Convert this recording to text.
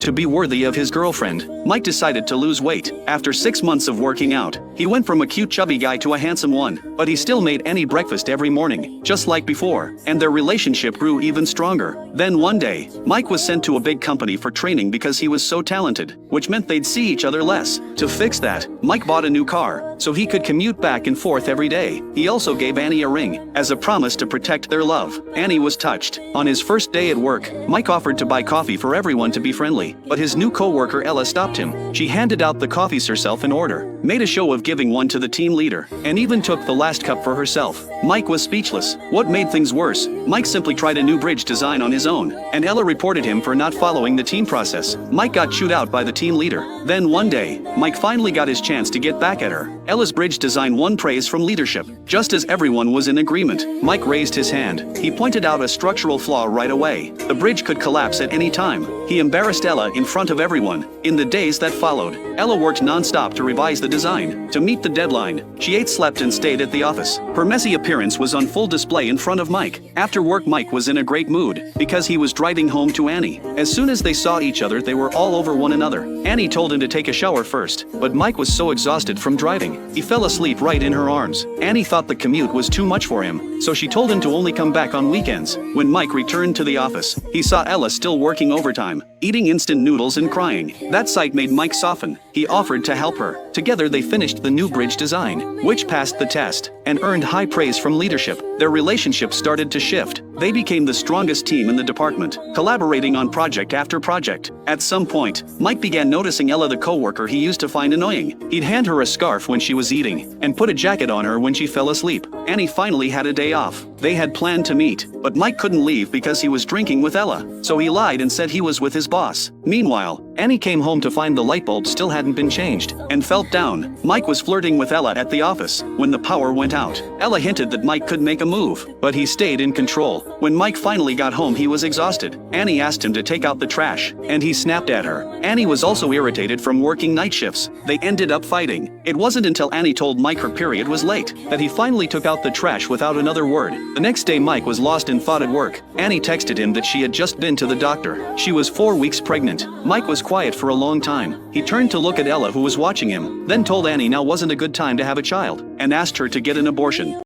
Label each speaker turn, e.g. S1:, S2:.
S1: To be worthy of his girlfriend, Mike decided to lose weight. After 6 months of working out, he went from a cute chubby guy to a handsome one, but he still made Annie breakfast every morning, just like before, and their relationship grew even stronger. Then one day, Mike was sent to a big company for training because he was so talented, which meant they'd see each other less. To fix that, Mike bought a new car, so he could commute back and forth every day. He also gave Annie a ring, as a promise to protect their love. Annie was touched. On his first day at work, Mike offered to buy coffee for everyone to be friendly, but his new co-worker Ella stopped him. She handed out the coffees herself in order, made a show of giving one to the team leader, and even took the last cup for herself. Mike was speechless. What made things worse, Mike simply tried a new bridge design on his own, and Ella reported him for not following the team process. Mike got chewed out by the team leader. Then one day, Mike finally got his chance to get back at her. Ella's bridge design won praise from leadership. Just as everyone was in agreement, Mike raised his hand. He pointed out a structural flaw right away. The bridge could collapse at any time. He embarrassed Ella in front of everyone. In the days that followed, Ella worked non-stop to revise the design. To meet the deadline, she ate, slept, and stayed at the office. Her messy appearance was on full display in front of Mike. After work, Mike was in a great mood, because he was driving home to Annie. As soon as they saw each other, they were all over one another. Annie told him to take a shower first, but Mike was so exhausted from driving, he fell asleep right in her arms. Annie thought the commute was too much for him, so she told him to only come back on weekends. When Mike returned to the office, he saw Ella still working overtime, eating instant noodles and crying. That sight made Mike soften. He offered to help her. Together they finished the new bridge design, which passed the test and earned high praise from leadership. Their relationship started to shift. They became the strongest team in the department, collaborating on project after project. At some point, Mike began noticing Ella, the coworker he used to find annoying. He'd hand her a scarf when she was eating, and put a jacket on her when she fell asleep. Annie finally had a day off. They had planned to meet, but Mike couldn't leave because he was drinking with Ella, so he lied and said he was with his boss. Meanwhile, Annie came home to find the light bulb still hadn't been changed, and felt down. Mike was flirting with Ella at the office when the power went out. Ella hinted that Mike could make a move, but he stayed in control. When Mike finally got home, he was exhausted. Annie asked him to take out the trash, and he snapped at her. Annie was also irritated from working night shifts. They ended up fighting. It wasn't until Annie told Mike her period was late that he finally took out the trash without another word. The next day, Mike was lost in thought at work. Annie texted him that she had just been to the doctor. She was 4 weeks pregnant. Mike was quiet for a long time. He turned to look at Ella, who was watching him, then told Annie now wasn't a good time to have a child, and asked her to get an abortion.